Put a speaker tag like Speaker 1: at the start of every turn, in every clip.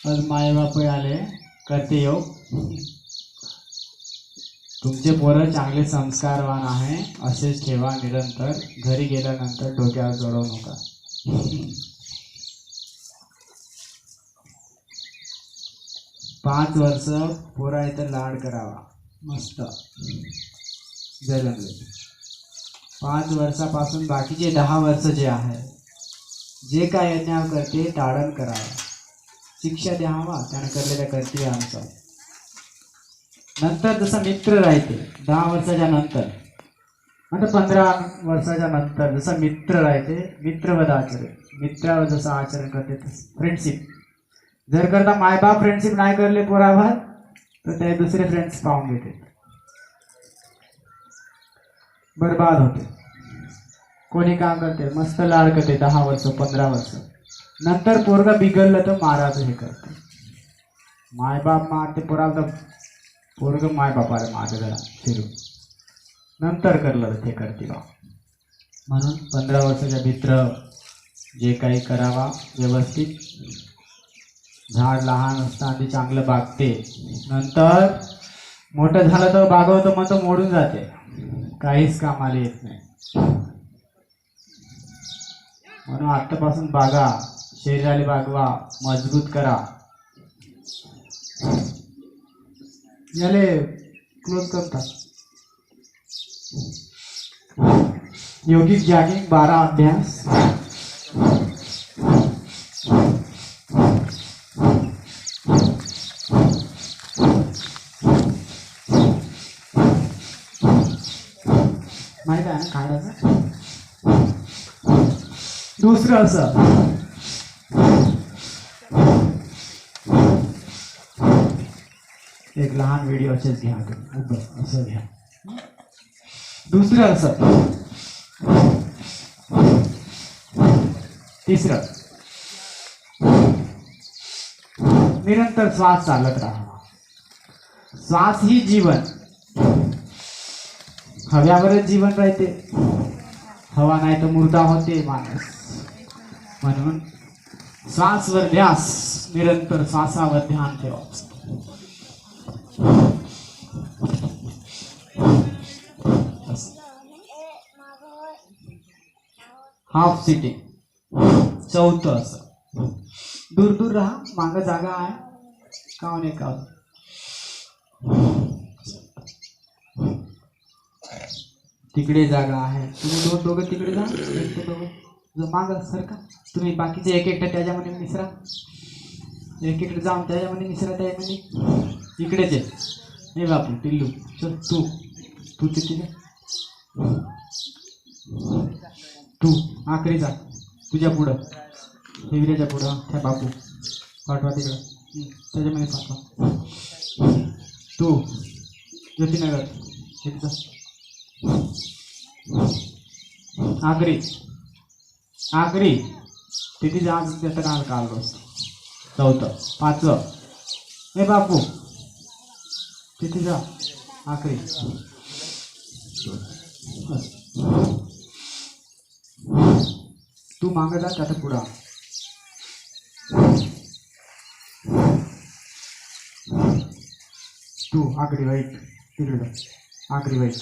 Speaker 1: आज माय बाप आले करते योग. तुमचे पोरं चांगले संस्कारवान आहे असेच ठेवा निरंतर. घरी गेल्यानंतर डोक्यावर चढवू नका. 5 वर्ष पोरायचं लाड करावा मस्त जगले. 5 वर्षापासून बाकीचे 10 वर्ष जे आहे जे काय अन्याय करते टाळण करावा. शिक्षा द्यावा त्याने करलेल्या कर्तव्यानुसार. नंतर जसं मित्र राहते 10 वर्षाच्या नंतर म्हणजे 15 वर्षाच्या नंतर जसं मित्र राहते मित्रवत आचरण. मित्रावर जसं आचरण करते फ्रेंडशिप जर करता मायबाप फ्रेंडशिप नाही करले पोरावर तर ते दुसरे फ्रेंड्स पाहून घेते बर्बाद होते. कोणी काम करते मस्त लाड करते 10 वर्ष 15 वर्ष नंतर पोरगा बिघडलं तर मारायचं हे करते. मायबाप मारते पोराला तर पोरग मायबापाला मारते जरा फिरून नंतर करलं ते करते बा. म्हणून 15 वर्षाच्या मित्र जे काही करावा व्यवस्थित. झाड लहान असताना चांगलं बागते नंतर मोठं झालं तर बागवतो मग तो मोडून जाते काहीच कामाला येत नाही. म्हणून आत्तापासून बागा शरीराला बागवा मजबूत करा. याले क्लोज करतात. योगिक जॉगिंग 12 अभ्यास. माहित आहे ना काढायचं. दुसरं असं एक लहान व्हिडिओ असेच घ्या उभं असं घ्या. दुसरं असं. तिसरं निरंतर श्वास चालत राहावा. श्वास ही जीवन. हव्यावरच जीवन राहते. हवा नाही तर मुर्दा होते माणूस. म्हणून श्वासवर ध्यास निरंतर श्वासावर ध्यान ठेवा. Half sitting. चौथं असं दूर दूर राहा. मागं जागा आहे का नाही का. तिकडे जागा आहे. तुम्ही दोघं तिकडे जा. दोघं मागं सरका. तुम्ही बाकीचे एक एकटं त्याच्यामध्ये मिसरा. एक एकटं जाऊन त्याच्यामध्ये मिसरा. त्याच्यामध्ये इकडेच आहे. हे बापू टिल्लू चल तू तिथे तू आखरी जा. तुझ्या पुढं हिवऱ्याच्या पुढं त्या बापू पाठवा तिकडं त्याच्यामध्ये पाठवा. तू ज्योतिनगर आखरी तिथे जा. त्याचं काल काढलो. चौथं 5वं हे बापू तिथे जा. आखरी तू मागं जा त्याचं पुढं. तू आखरी वाईट तिकडे जा. आखरी वाईट.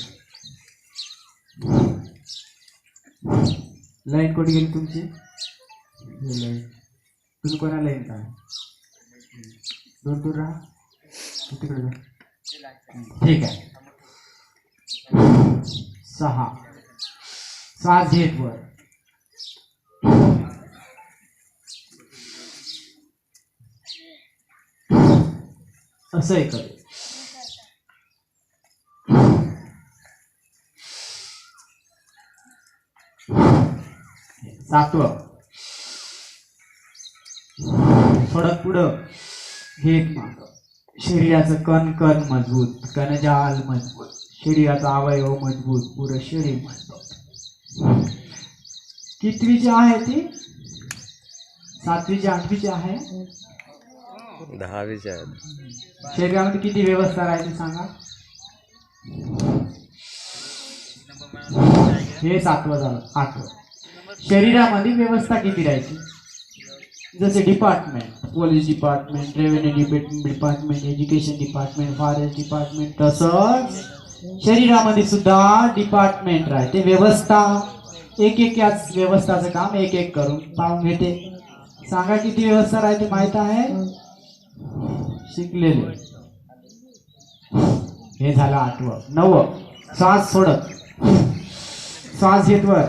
Speaker 1: लाईन कुठे गेली तुमची. लाईन तुम्ही कोणा लाईन काय दूर दूर राहा. तिकडे जा. ठीक आहे. 6 श्वास घेत वर. असं एक 7वं थोडं पुढं घेत माग. शरीराचं कण मजबूत. कणजाल मजबूत. शरीराचा अवयव मजबूत. पुरं शरीर मजबूत. कितवीची आहे ती. 7वीची 8वीची आहे.
Speaker 2: 10वीची आहे.
Speaker 1: शरीरामध्ये किती व्यवस्था राहायची सांगा. हे 7वं झालं. 8वं शरीरामध्ये व्यवस्था किती राहायची. जसे department, police department, revenue department, education department, forest department, तसंच शरीरामध्ये सुद्धा डिपार्टमेंट राहते. व्यवस्था एक एक याच व्यवस्थाचं काम एक एक करून पाहून घेते. सांगा किती व्यवस्था राहते माहित आहे? शिकलेले. हे झालं 8वं. 9वं, श्वास सोडत, श्वास घेत वर,